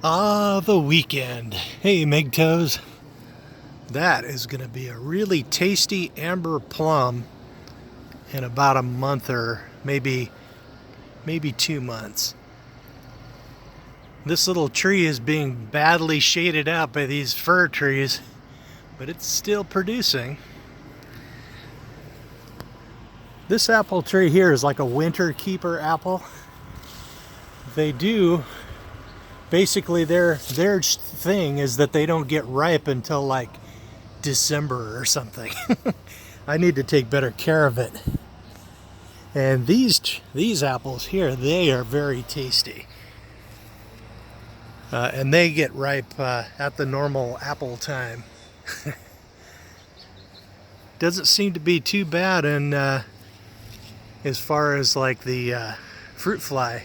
Ah, the weekend. Hey, MGTOWs. That is going to be a really tasty amber plum in about a month or maybe 2 months. This little tree is being badly shaded out by these fir trees, but it's still producing. This apple tree here is like a winter keeper apple. Basically their thing is that they don't get ripe until like December or something. I need to take better care of it. And these apples here, they are very tasty. And they get ripe at the normal apple time. Doesn't seem to be too bad in as far as like the fruit flies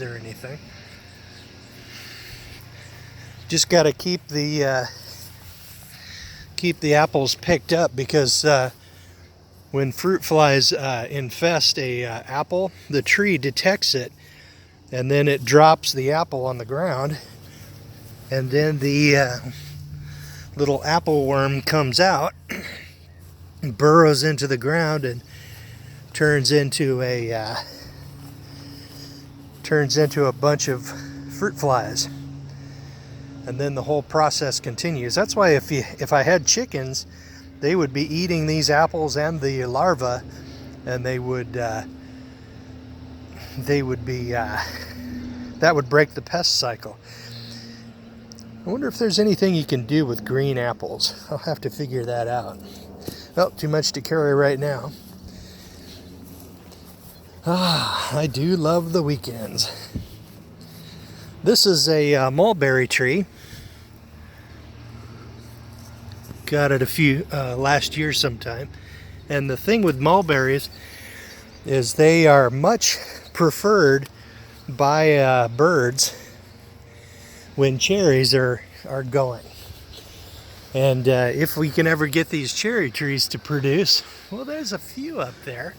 or anything. Just got to keep the apples picked up, because when fruit flies infest a apple, the tree detects it, and then it drops the apple on the ground, and then the little apple worm comes out, burrows into the ground, and turns into a bunch of fruit flies. And then the whole process continues. That's why if I had chickens, they would be eating these apples and the larvae, and that would break the pest cycle. I wonder if there's anything you can do with green apples. I'll have to figure that out. Well, too much to carry right now. I do love the weekends. This is a mulberry tree. Got it last year sometime. And the thing with mulberries is they are much preferred by birds when cherries are going. And if we can ever get these cherry trees to produce, well, there's a few up there.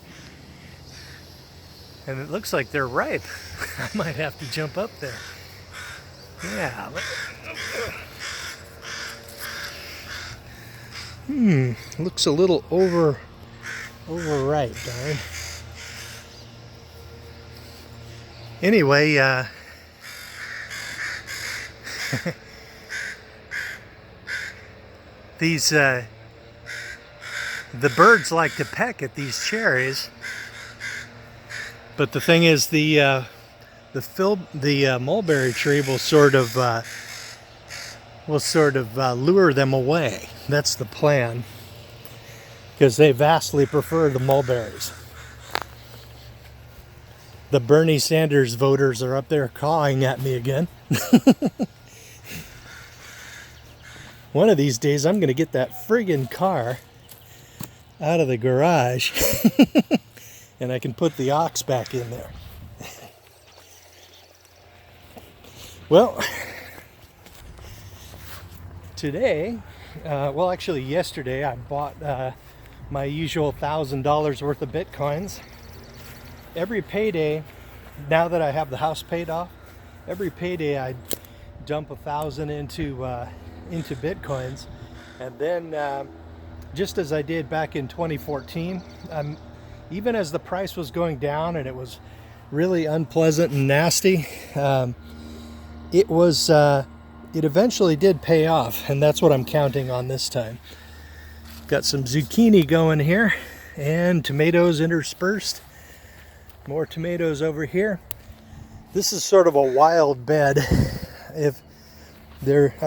And it looks like they're ripe. I might have to jump up there. Yeah. Looks a little overripe, darn. Anyway, the birds like to peck at these cherries, but the thing is, the mulberry tree will sort of lure them away. That's the plan, because they vastly prefer the mulberries. The Bernie Sanders voters are up there cawing at me again. One of these days I'm going to get that friggin' car out of the garage and I can put the ox back in there. Well, today, actually yesterday, I bought my usual $1,000 worth of Bitcoins. Every payday, now that I have the house paid off, every payday I dump 1,000 into Bitcoins. And then, just as I did back in 2014, even as the price was going down and it was really unpleasant and nasty, it eventually did pay off, and that's what I'm counting on this time. Got some zucchini going here and tomatoes interspersed. More tomatoes over here. This is sort of a wild bed. I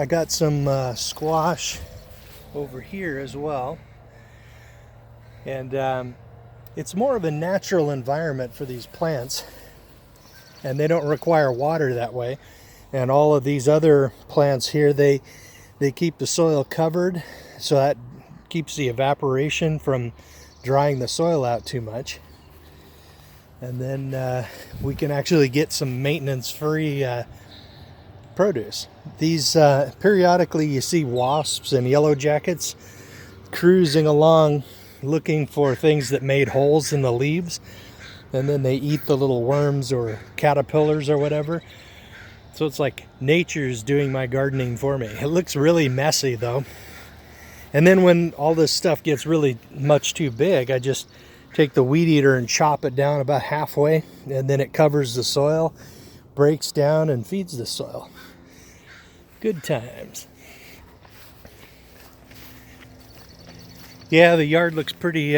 got some squash over here as well, and it's more of a natural environment for these plants, and they don't require water that way. And all of these other plants here, they keep the soil covered, so that keeps the evaporation from drying the soil out too much. And then we can actually get some maintenance-free produce. These periodically you see wasps and yellow jackets cruising along looking for things that made holes in the leaves, and then they eat the little worms or caterpillars or whatever. So it's like nature's doing my gardening for me. It looks really messy though. And then when all this stuff gets really much too big, I just take the weed eater and chop it down about halfway, and then it covers the soil, breaks down, and feeds the soil. Good times. Yeah, the yard looks pretty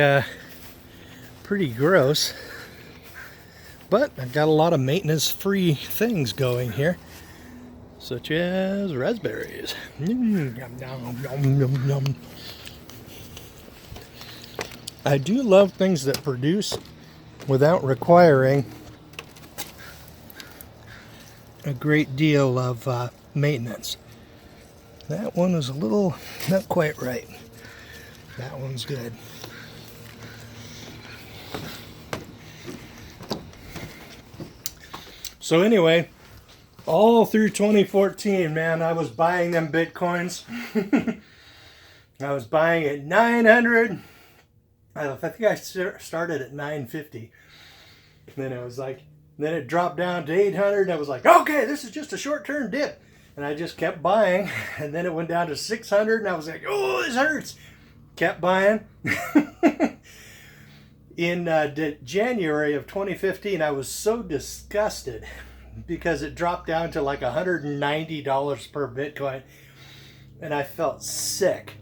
gross, but I've got a lot of maintenance-free things going here, such as raspberries. Yum, yum, yum, yum. I do love things that produce without requiring a great deal of maintenance. That one was a little not quite right. That one's good. So anyway, all through 2014, man, I was buying them Bitcoins. I was buying at 900. I think I started at 950. Then it was like, then it dropped down to 800. And I was like, okay, this is just a short-term dip. And I just kept buying. And then it went down to 600. And I was like, oh, this hurts. Kept buying. In January of 2015, I was so disgusted because it dropped down to like $190 per Bitcoin. And I felt sick.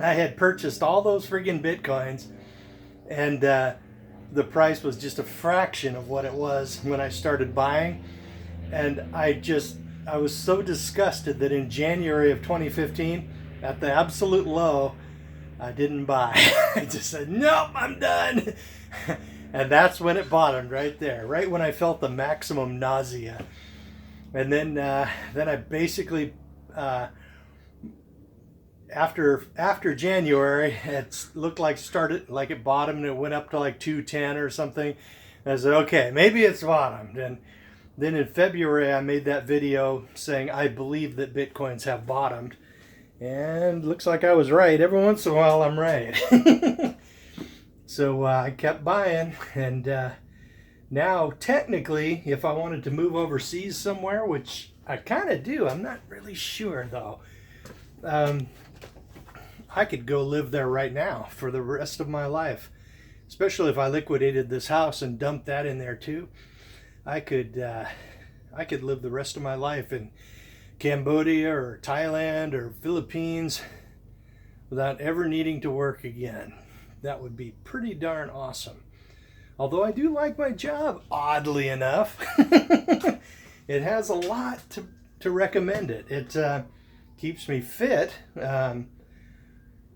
I had purchased all those friggin' Bitcoins, and the price was just a fraction of what it was when I started buying. And I was so disgusted that in January of 2015, at the absolute low, I didn't buy. I just said, nope, I'm done. And that's when it bottomed right there, right when I felt the maximum nausea. And then I basically, after January, it looked like it bottomed and it went up to like 210 or something. And I said, okay, maybe it's bottomed. And then in February, I made that video saying I believe that Bitcoins have bottomed. And looks like I was right. Every once in a while, I'm right. So I kept buying. And now, technically, if I wanted to move overseas somewhere, which I kind of do, I'm not really sure, though. I could go live there right now for the rest of my life. Especially if I liquidated this house and dumped that in there, too. I could live the rest of my life in Cambodia or Thailand or Philippines without ever needing to work again. That would be pretty darn awesome. Although I do like my job, oddly enough. It has a lot to recommend it. It keeps me fit. And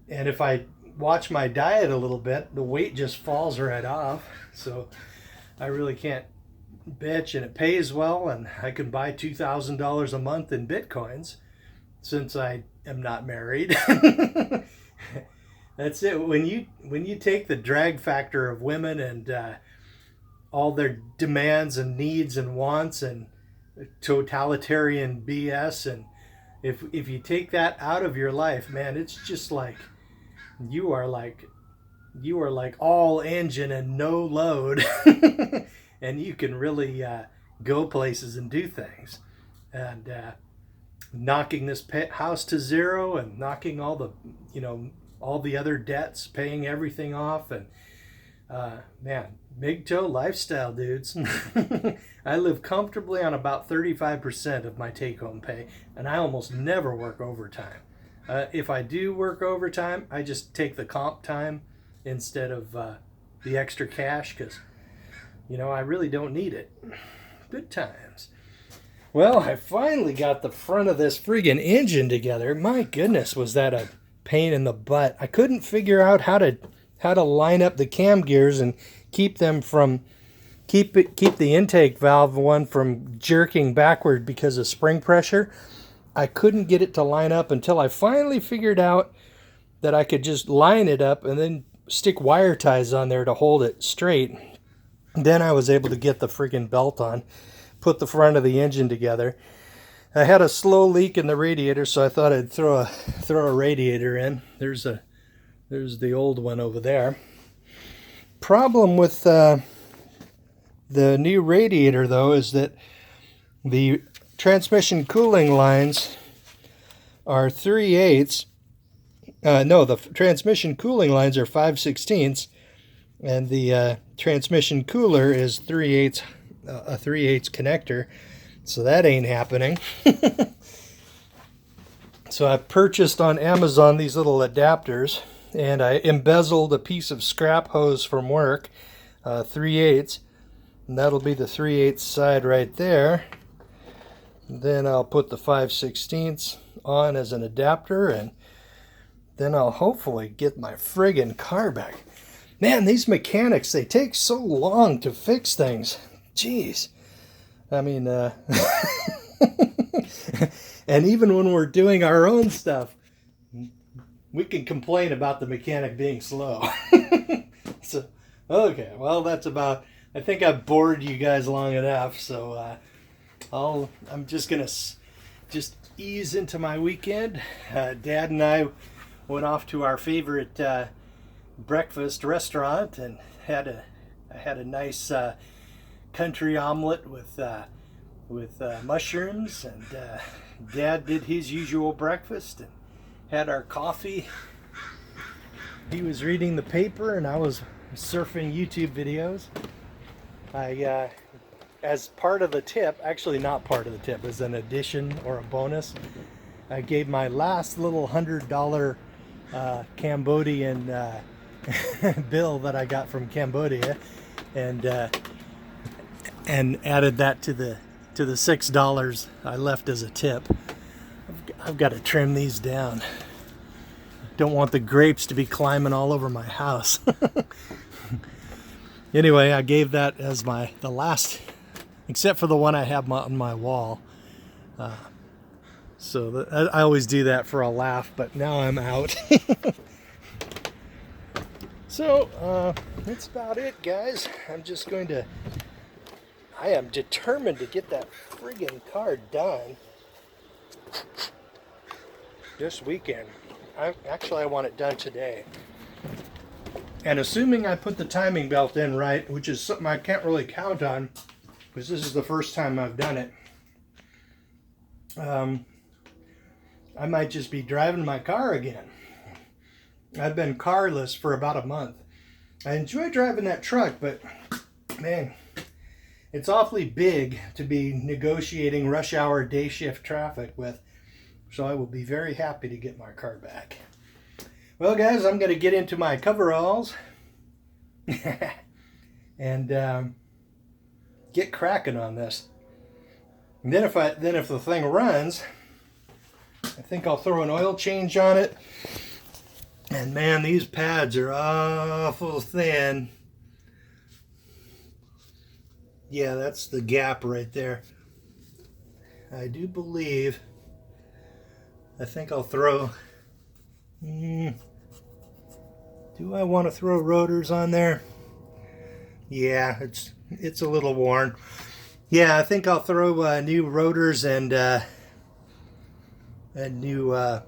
if I watch my diet a little bit, the weight just falls right off. So I really can't bitch, and it pays well, and I can buy $2,000 a month in Bitcoins since I am not married. That's it. When you take the drag factor of women and all their demands and needs and wants and totalitarian BS, and if you take that out of your life, man, it's just like you are like all engine and no load. And you can really go places and do things. And knocking this house to zero and knocking all the other debts, paying everything off. And man, MGTOW lifestyle, dudes. I live comfortably on about 35% of my take-home pay. And I almost never work overtime. If I do work overtime, I just take the comp time instead of the extra cash, because I really don't need it. Good times. Well, I finally got the front of this friggin' engine together. My goodness, was that a pain in the butt. I couldn't figure out how to line up the cam gears and keep the intake valve one from jerking backward because of spring pressure. I couldn't get it to line up until I finally figured out that I could just line it up and then stick wire ties on there to hold it straight. Then I was able to get the freaking belt on, put the front of the engine together. I had a slow leak in the radiator, so I thought I'd throw a radiator in. There's the old one over there. Problem with the new radiator, though, is that The transmission cooling lines are 3/8. No, the transmission cooling lines are 5/16, and the transmission cooler is 3/8, a 3/8 connector. So that ain't happening. So I purchased on Amazon these little adapters, and I embezzled a piece of scrap hose from work, 3/8, and that'll be the 3/8 side right there. Then I'll put the 5/16 on as an adapter, and then I'll hopefully get my friggin' car back. Man, these mechanics, they take so long to fix things. Jeez. I mean, and even when we're doing our own stuff, we can complain about the mechanic being slow. So, okay, well, that's about, I think I've bored you guys long enough, so I'm just gonna just ease into my weekend. Dad and I went off to our favorite breakfast restaurant and I had a nice country omelet with mushrooms, and Dad did his usual breakfast and had our coffee. He was reading the paper and I was surfing YouTube videos. As part of the tip, actually not part of the tip, as an addition or a bonus, I gave my last little $100 Cambodian bill that I got from Cambodia, and added that to the $6 I left as a tip. I've got to trim these down. Don't want the grapes to be climbing all over my house. Anyway, I gave that as the last, except for the one I have on my wall. So I always do that for a laugh, but now I'm out. So that's about it, guys. I am determined to get that friggin' car done this weekend. I want it done today. And assuming I put the timing belt in right, which is something I can't really count on because this is the first time I've done it, I might just be driving my car again. I've been carless for about a month. I enjoy driving that truck, but man, it's awfully big to be negotiating rush hour day shift traffic with. So I will be very happy to get my car back. Well, guys, I'm going to get into my coveralls and get cracking on this. And then if the thing runs, I think I'll throw an oil change on it. And man, these pads are awful thin. Yeah, that's the gap right there. I do believe. I think I'll throw. Do I want to throw rotors on there? Yeah, it's a little worn. Yeah, I think I'll throw new rotors and new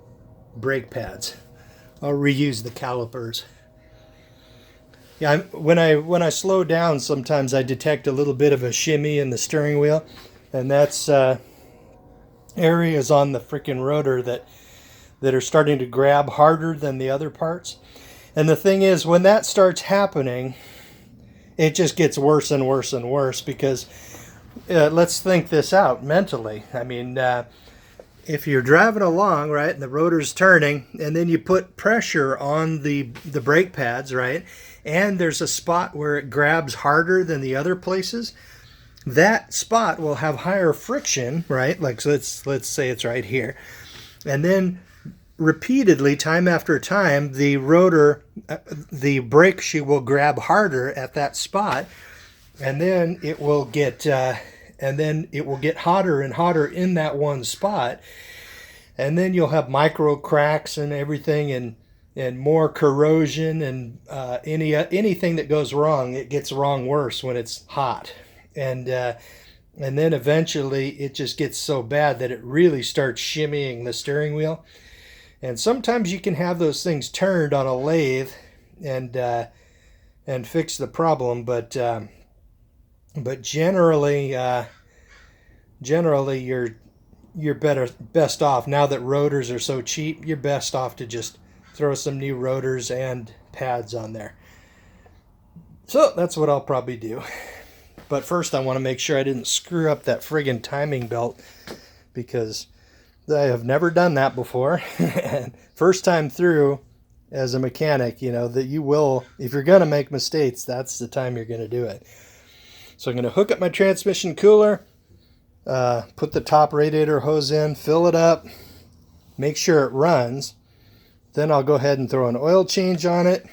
brake pads. I'll reuse the calipers. Yeah, when I slow down, sometimes I detect a little bit of a shimmy in the steering wheel, and that's areas on the freaking rotor that are starting to grab harder than the other parts. And the thing is, when that starts happening, it just gets worse and worse and worse because let's think this out mentally. I mean, if you're driving along, right, and the rotor's turning, and then you put pressure on the brake pads, right, and there's a spot where it grabs harder than the other places, that spot will have higher friction, right? Like, so let's say it's right here. And then repeatedly, time after time, the rotor, the brake shoe will grab harder at that spot, and then it will get hotter and hotter in that one spot, and then you'll have micro cracks and everything, and more corrosion, and anything that goes wrong, it gets wrong worse when it's hot, and then eventually it just gets so bad that it really starts shimmying the steering wheel. And sometimes you can have those things turned on a lathe and fix the problem, but generally generally you're best off, now that rotors are so cheap, you're best off to just throw some new rotors and pads on there. So that's what I'll probably do. But first I want to make sure I didn't screw up that friggin' timing belt, because I have never done that before. And first time through as a mechanic, you know, that you will, if you're going to make mistakes, that's the time you're going to do it. So I'm going to hook up my transmission cooler, put the top radiator hose in, fill it up, make sure it runs. Then I'll go ahead and throw an oil change on it.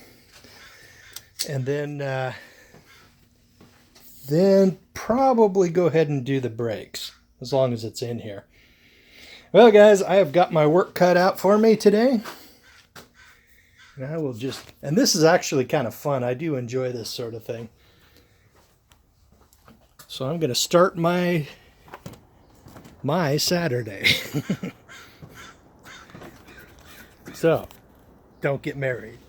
And then probably go ahead and do the brakes, as long as it's in here. Well, guys, I have got my work cut out for me today. And I will just, and this is actually kind of fun. I do enjoy this sort of thing. So I'm going to start my Saturday. So, don't get married.